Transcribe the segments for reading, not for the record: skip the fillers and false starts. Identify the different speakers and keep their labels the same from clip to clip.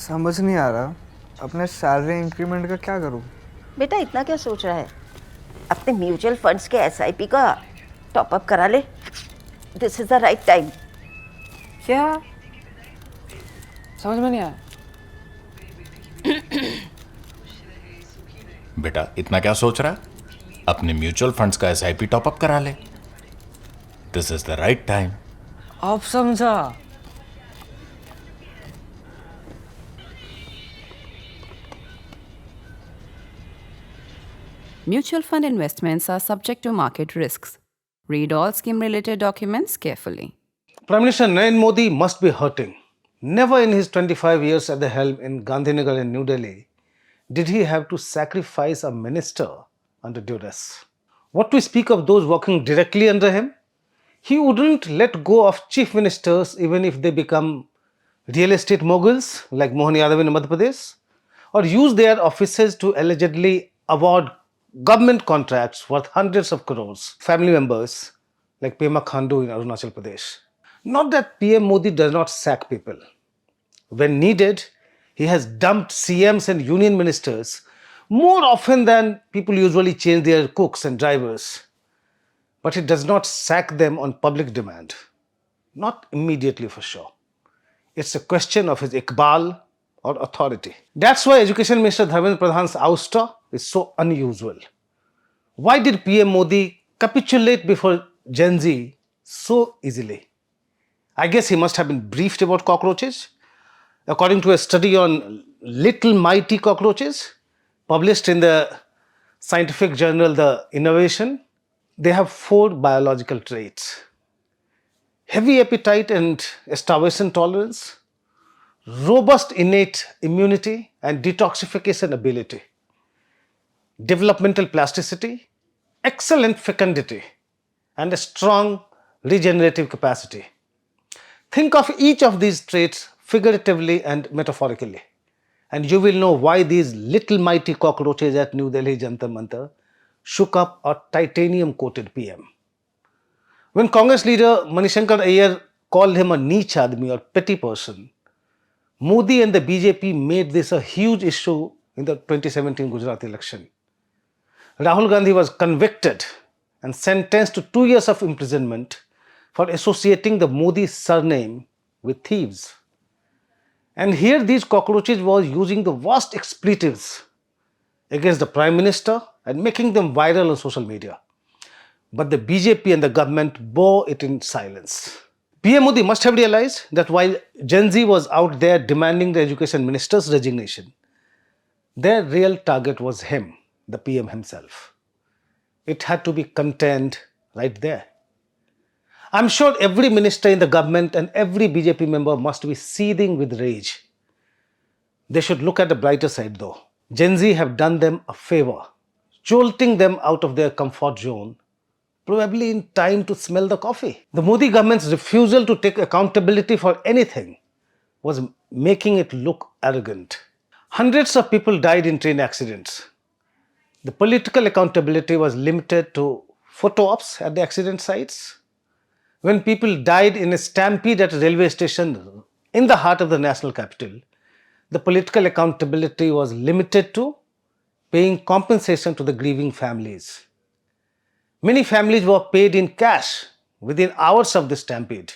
Speaker 1: समझ नहीं आ रहा अपने सैलरी इंक्रीमेंट का क्या करूं।
Speaker 2: बेटा इतना क्या सोच रहा है? अपने म्यूचुअल फंड्स के एसआईपी का टॉपअप करा ले। This is the right time.
Speaker 3: क्या समझ में नहीं आया?
Speaker 4: बेटा इतना क्या सोच रहा है? अपने म्यूचुअल फंड्स का एसआईपी टॉपअप करा ले। This is the right time.
Speaker 3: अब समझा।
Speaker 5: Mutual fund investments are subject to market risks. Read all scheme-related documents carefully.
Speaker 6: Prime Minister Narendra Modi must be hurting. Never in his 25 years at the helm in Gandhinagar and New Delhi did he have to sacrifice a minister under duress. What to speak of those working directly under him? He wouldn't let go of chief ministers even if they become real estate moguls like Mohan Yadav in Madhya Pradesh, or use their offices to allegedly award government contracts worth hundreds of crores. Family members like Pema Khandu in Arunachal Pradesh. Not that PM Modi does not sack people. When needed, he has dumped CMs and union ministers more often than people usually change their cooks and drivers. But he does not sack them on public demand. Not immediately for sure. It's a question of his iqbal or authority. That's why Education Minister Dharmendra Pradhan's ouster is so unusual. Why did PM Modi capitulate before Gen Z so easily? I guess he must have been briefed about cockroaches. According to a study on little mighty cockroaches published in the scientific journal The Innovation, they have 4 biological traits: heavy appetite and starvation tolerance, robust innate immunity and detoxification ability, developmental plasticity, excellent fecundity, and a strong regenerative capacity. Think of each of these traits figuratively and metaphorically, and you will know why these little mighty cockroaches at New Delhi Jantar Mantar shook up a titanium-coated PM. When Congress leader Manishankar Iyer called him a niche admi or petty person, Modi and the BJP made this a huge issue in the 2017 Gujarat election. Rahul Gandhi was convicted and sentenced to 2 years of imprisonment for associating the Modi surname with thieves. And here these cockroaches were using the worst expletives against the Prime Minister and making them viral on social media. But the BJP and the government bore it in silence. PM Modi must have realized that while Gen Z was out there demanding the education minister's resignation, their real target was him, the PM himself. It had to be contained right there. I'm sure every minister in the government and every BJP member must be seething with rage. They should look at the brighter side though. Gen Z have done them a favor, jolting them out of their comfort zone, probably in time to smell the coffee. The Modi government's refusal to take accountability for anything was making it look arrogant. Hundreds of people died in train accidents. The political accountability was limited to photo ops at the accident sites. When people died in a stampede at a railway station in the heart of the national capital, the political accountability was limited to paying compensation to the grieving families. Many families were paid in cash within hours of the stampede.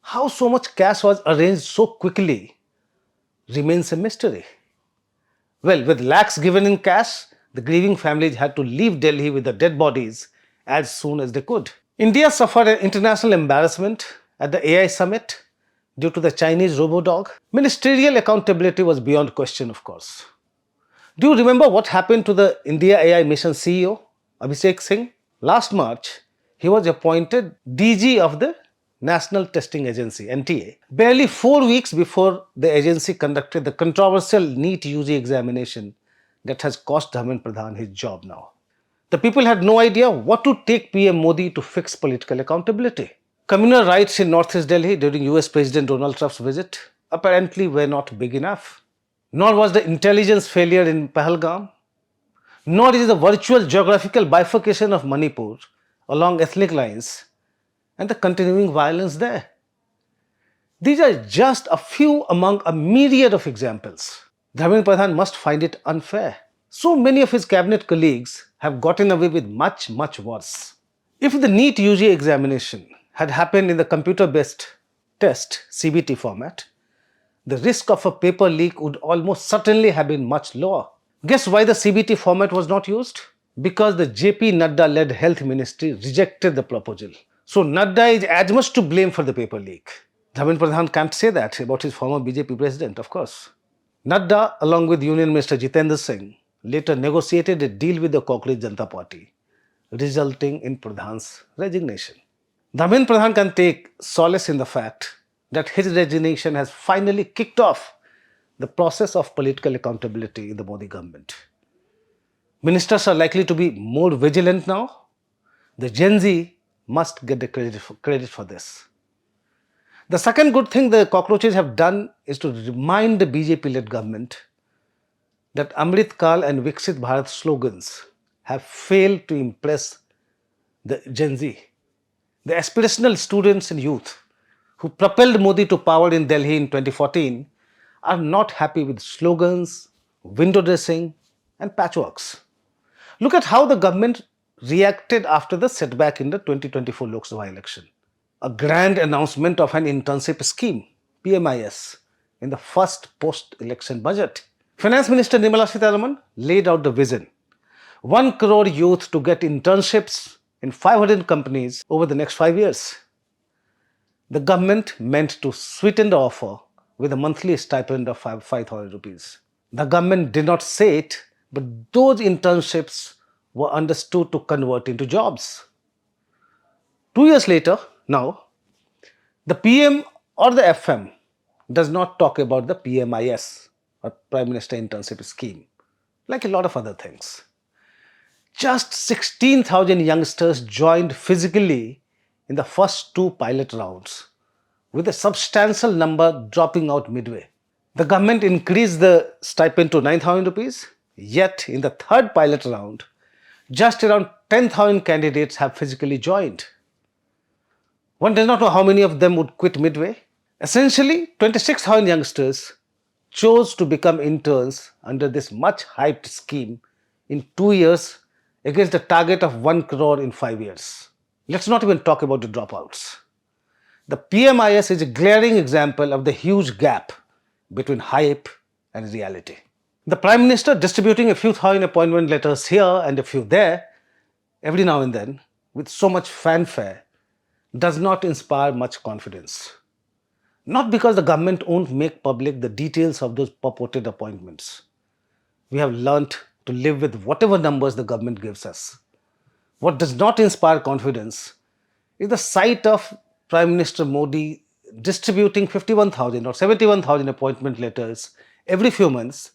Speaker 6: How so much cash was arranged so quickly remains a mystery. Well, with lakhs given in cash, the grieving families had to leave Delhi with the dead bodies as soon as they could. India suffered an international embarrassment at the AI summit due to the Chinese robo-dog. Ministerial accountability was beyond question, of course. Do you remember what happened to the India AI mission CEO, Abhishek Singh? Last March, he was appointed DG of the National Testing Agency, NTA, barely 4 weeks before the agency conducted the controversial NEET UG examination that has cost Dharmendra Pradhan his job now. The people had no idea what to take PM Modi to fix political accountability. Communal riots in Northeast Delhi during US President Donald Trump's visit apparently were not big enough. Nor was the intelligence failure in Pahalgam, nor is the virtual geographical bifurcation of Manipur along ethnic lines and the continuing violence there. These are just a few among a myriad of examples. Dharmendra Pradhan must find it unfair. So many of his cabinet colleagues have gotten away with much, much worse. If the NEET UG examination had happened in the computer-based test CBT format, the risk of a paper leak would almost certainly have been much lower. Guess why the CBT format was not used? Because the JP Nadda-led health ministry rejected the proposal. So Nadda is as much to blame for the paper leak. Dharmendra Pradhan can't say that about his former BJP president, of course. Nadda, along with Union Minister Jitendra Singh, later negotiated a deal with the Cockroach Janata Party, resulting in Pradhan's resignation. Dharmendra Pradhan can take solace in the fact that his resignation has finally kicked off the process of political accountability in the Modi government. Ministers are likely to be more vigilant now. The Gen Z must get the credit for this. The second good thing the cockroaches have done is to remind the BJP-led government that Amrit, Kaal and Viksit Bharat slogans have failed to impress the Gen Z. The aspirational students and youth who propelled Modi to power in Delhi in 2014 are not happy with slogans, window dressing and patchworks. Look at how the government reacted after the setback in the 2024 Lok Sabha election. A grand announcement of an internship scheme, PMIS, in the first post-election budget. Finance Minister Nirmala Sitharaman laid out the vision. 1 crore youth to get internships in 500 companies over the next 5 years. The government meant to sweeten the offer with a monthly stipend of 5,000 rupees. The government did not say it, but those internships were understood to convert into jobs. 2 years later, now, the PM or the FM does not talk about the PMIS or Prime Minister Internship Scheme, like a lot of other things. Just 16,000 youngsters joined physically in the first 2 pilot rounds, with a substantial number dropping out midway. The government increased the stipend to 9,000 rupees, yet in the third pilot round, just around 10,000 candidates have physically joined. One does not know how many of them would quit midway. Essentially, 26,000 youngsters chose to become interns under this much hyped scheme in 2 years against a target of 1 crore in 5 years. Let's not even talk about the dropouts. The PMIS is a glaring example of the huge gap between hype and reality. The Prime Minister distributing a few thousand appointment letters here and a few there, every now and then, with so much fanfare, does not inspire much confidence. Not because the government won't make public the details of those purported appointments. We have learnt to live with whatever numbers the government gives us. What does not inspire confidence is the sight of Prime Minister Modi distributing 51,000 or 71,000 appointment letters every few months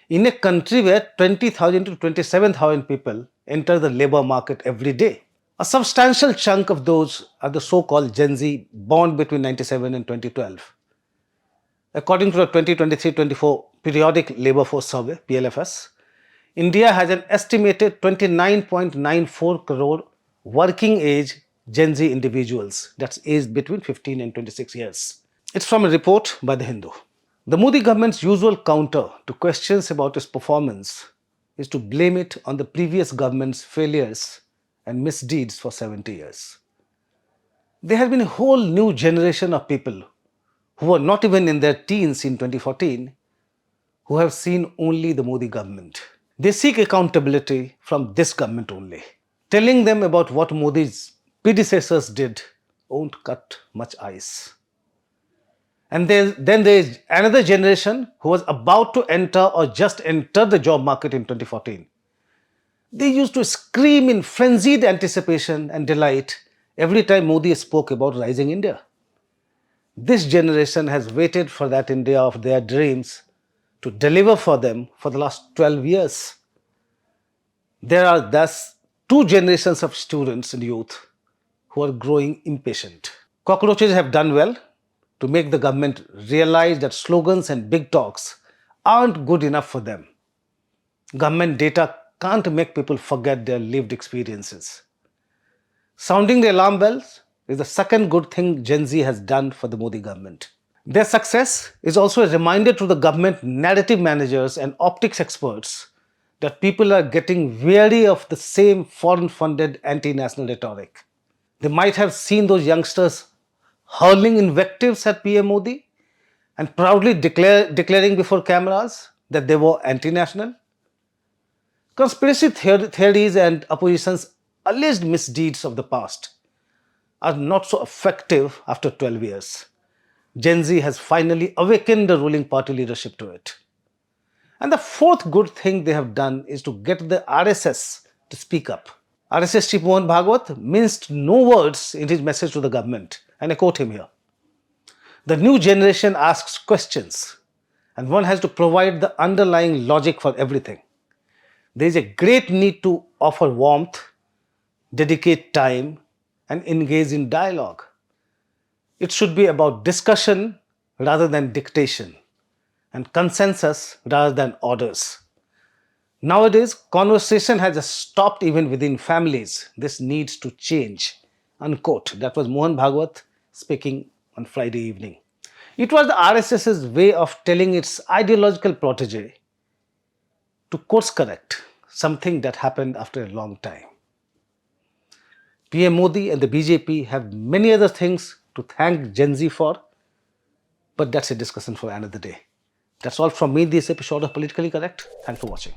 Speaker 6: in a country where 20,000 to 27,000 people enter the labor market every day. A substantial chunk of those are the so-called Gen Z born between 97 and 2012. According to the 2023-24 Periodic Labour Force Survey, PLFS, India has an estimated 29.94 crore working age Gen Z individuals, that's aged between 15 and 26 years. It's from a report by The Hindu. The Modi government's usual counter to questions about its performance is to blame it on the previous government's failures and misdeeds for 70 years. There has been a whole new generation of people who were not even in their teens in 2014 who have seen only the Modi government. They seek accountability from this government only. Telling them about what Modi's predecessors did won't cut much ice. And then there is another generation who was about to enter or just entered the job market in 2014. They used to scream in frenzied anticipation and delight every time Modi spoke about rising India. This generation has waited for that India of their dreams to deliver for them for the last 12 years. There are thus 2 generations of students and youth who are growing impatient. Cockroaches have done well to make the government realize that slogans and big talks aren't good enough for them. Government data can't make people forget their lived experiences. Sounding the alarm bells is the second good thing Gen Z has done for the Modi government. Their success is also a reminder to the government narrative managers and optics experts that people are getting weary of the same foreign-funded anti-national rhetoric. They might have seen those youngsters hurling invectives at PM Modi and proudly declaring before cameras that they were anti-national. Conspiracy theories and opposition's alleged misdeeds of the past are not so effective after 12 years. Gen Z has finally awakened the ruling party leadership to it. And the fourth good thing they have done is to get the RSS to speak up. RSS Chief Mohan Bhagwat minced no words in his message to the government, and I quote him here. The new generation asks questions, and one has to provide the underlying logic for everything. There is a great need to offer warmth, dedicate time, and engage in dialogue. It should be about discussion rather than dictation, and consensus rather than orders. Nowadays, conversation has just stopped even within families. This needs to change. Unquote. That was Mohan Bhagwat speaking on Friday evening. It was the RSS's way of telling its ideological protege to course correct something that happened after a long time. PM Modi and the BJP have many other things to thank Gen Z for, but that's a discussion for another day. That's all from me, this episode of Politically Correct. Thanks for watching.